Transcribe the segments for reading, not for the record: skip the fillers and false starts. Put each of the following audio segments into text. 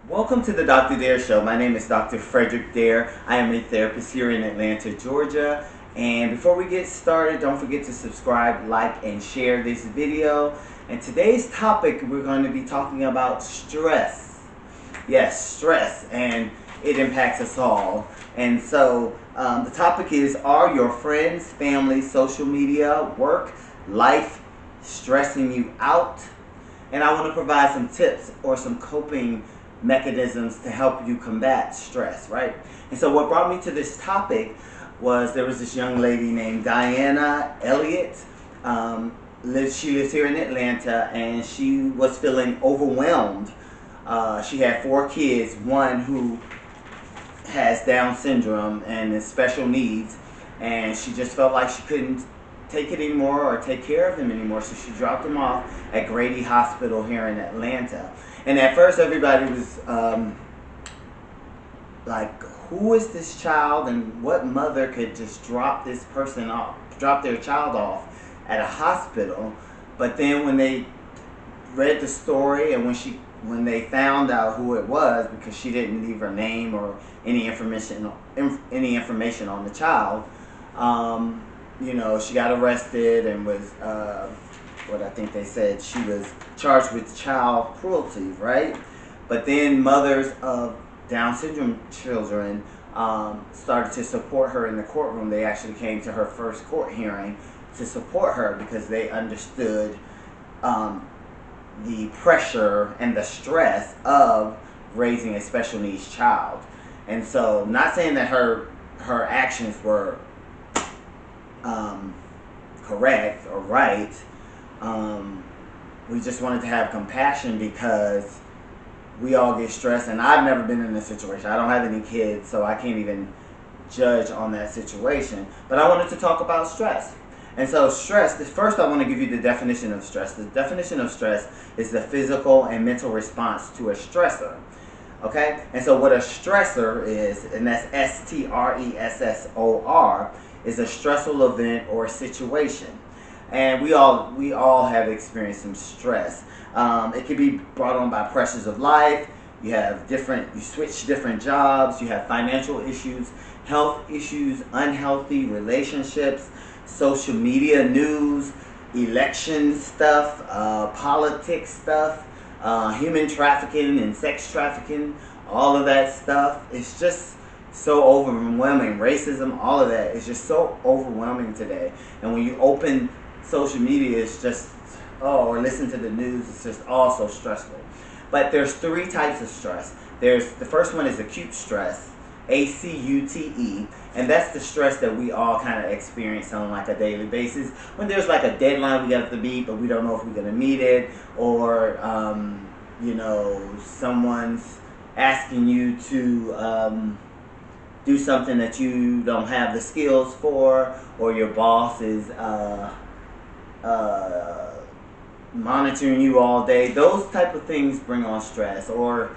Welcome to the Dr. Dare Show. My name is Dr. Frederick Dare. I am a therapist here in Atlanta, Georgia. And before we get started, don't forget to subscribe, like, and share this video. And today's topic, we're going to be talking about stress. Yes, stress, and it impacts us all. And so the topic is, are your friends, family, social media, work, life stressing you out? And I want to provide some tips or some coping mechanisms to help you combat stress, right? And so what brought me to this topic was there was this young lady named Diana Elliot. She lives here in Atlanta, and she was feeling overwhelmed. She had 4 kids, one who has Down syndrome and is special needs, and she just felt like she couldn't take it anymore or take care of him anymore, so she dropped him off at Grady Hospital here in Atlanta. And at first everybody was like, who is this child, and what mother could just drop this person off, drop their child off at a hospital? But then when they read the story, and when they found out who it was, because she didn't leave her name or any information on the child, she got arrested and was, what I think they said, she was charged with child cruelty, right? But then mothers of Down syndrome children started to support her in the courtroom. They actually came to her first court hearing to support her because they understood the pressure and the stress of raising a special needs child. And so, not saying that her actions were correct or right. We just wanted to have compassion because we all get stressed, and I've never been in this situation. I don't have any kids, so I can't even judge on that situation. But I wanted to talk about stress. And so stress, first I want to give you the definition of stress. The definition of stress is the physical and mental response to a stressor. Okay? And so what a stressor is, and that's STRESSOR, is a stressful event or situation. And we all have experienced some stress. It can be brought on by pressures of life. You switch different jobs. You have financial issues, health issues, unhealthy relationships, social media news, election stuff, politics stuff, human trafficking and sex trafficking, all of that stuff. It's just so overwhelming. Racism, all of that is just so overwhelming today. And when you open social media, it's just, or listen to the news, it's just all so stressful. But there's 3 types of stress. The first one is acute stress, ACUTE, and that's the stress that we all kind of experience on like a daily basis. When there's like a deadline we have to meet, but we don't know if we're going to meet it, or someone's asking you to do something that you don't have the skills for, or your boss is monitoring you all day. Those type of things bring on stress. Or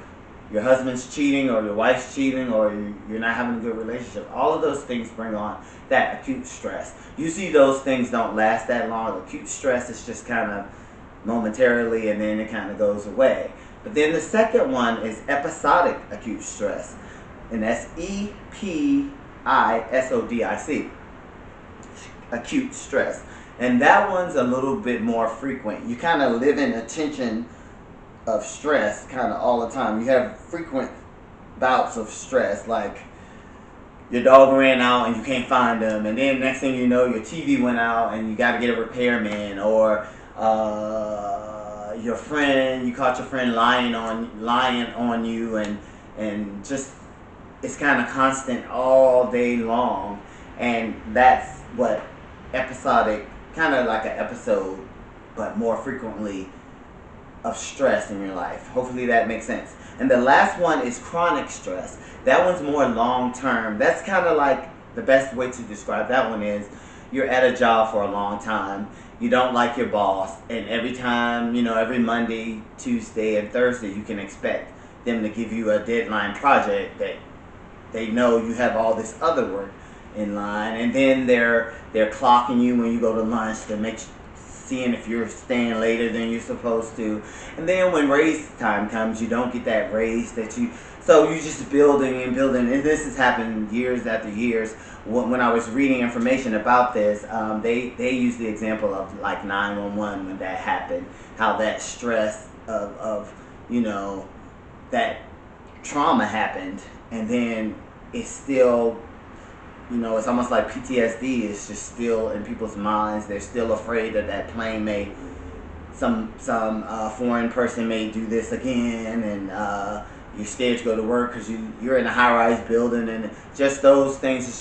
your husband's cheating, or your wife's cheating, or you're not having a good relationship. All of those things bring on that acute stress. Usually those things don't last that long. Acute stress is just kind of momentarily, and then it kind of goes away. But then the second one is episodic acute stress, and that's EPISODIC, acute stress. And that one's a little bit more frequent. You kind of live in a tension of stress kind of all the time. You have frequent bouts of stress, like your dog ran out and you can't find him, and then next thing you know, your TV went out and you got to get a repairman, or you caught your friend lying on you, and just, it's kind of constant all day long. And that's what episodic, kind of like an episode, but more frequently, of stress in your life. Hopefully that makes sense. And the last one is chronic stress. That one's more long term. That's kind of like, the best way to describe that one is, you're at a job for a long time. You don't like your boss, and every time, every Monday, Tuesday, and Thursday, you can expect them to give you a deadline project that they know you have all this other work in line, and then they're clocking you when you go to lunch to make seeing if you're staying later than you're supposed to. And then when raise time comes, you don't get that raise that you, so you just building and building. And this has happened years after years. When I was reading information about this, they used the example of like 911 when that happened, how that stress of you know, that trauma happened, and then it's still, you know, it's almost like PTSD is just still in people's minds. They're still afraid that that plane may, some foreign person may do this again, and you're scared to go to work because you're in a high-rise building, and just those things. It's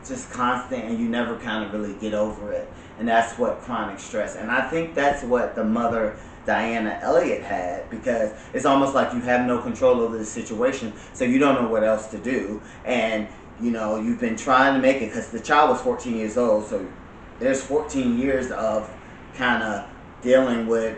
just constant, and you never kind of really get over it. And that's what chronic stress. And I think that's what the mother Diana Elliot had, because it's almost like you have no control over the situation, so you don't know what else to do. And you know, you've been trying to make it, because the child was 14 years old, so there's 14 years of kind of dealing with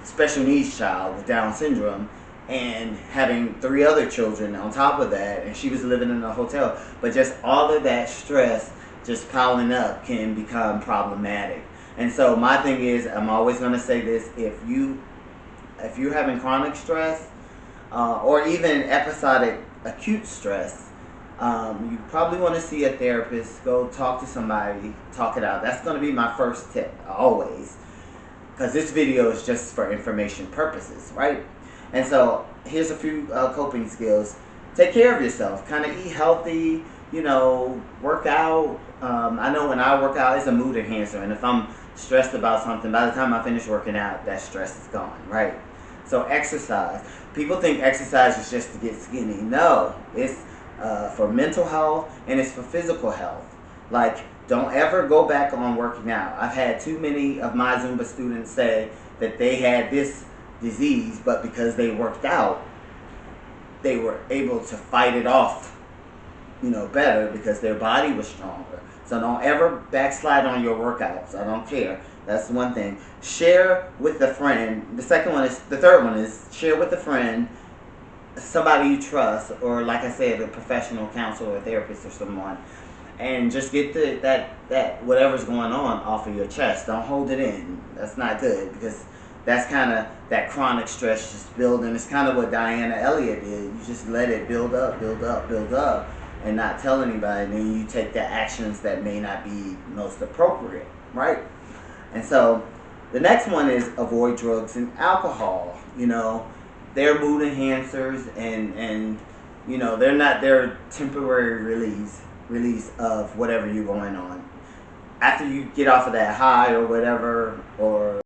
special needs child with Down syndrome, and having 3 other children on top of that, and she was living in a hotel. But just all of that stress just piling up can become problematic. And so my thing is, I'm always going to say this: if you're having chronic stress, or even episodic acute stress, you probably want to see a therapist. Go talk to somebody, talk it out. That's going to be my first tip always, because this video is just for information purposes, right? And so here's a few coping skills. Take care of yourself. Kind of eat healthy, you know, work out. I know when I work out, it's a mood enhancer, and if I'm stressed about something, by the time I finish working out, that stress is gone, right? So exercise. People think exercise is just to get skinny. No, it's for mental health, and it's for physical health. Like, don't ever go back on working out. I've had too many of my Zumba students say that they had this disease, but because they worked out, they were able to fight it off, you know, better, because their body was stronger. So don't ever backslide on your workouts. I don't care. That's one thing. Share with a friend. The third one is share with a friend, somebody you trust, or like I said, a professional counselor or therapist or someone, and just get that whatever's going on off of your chest. Don't hold it in. That's not good, because that's kind of that chronic stress just building. It's kind of what Diana Elliot did. You just let it build up, build up, build up, and not tell anybody. And then you take the actions that may not be most appropriate, right? And so the next one is avoid drugs and alcohol. You know, they're mood enhancers, and you know, they're temporary release of whatever you're going on. After you get off of that high or whatever, or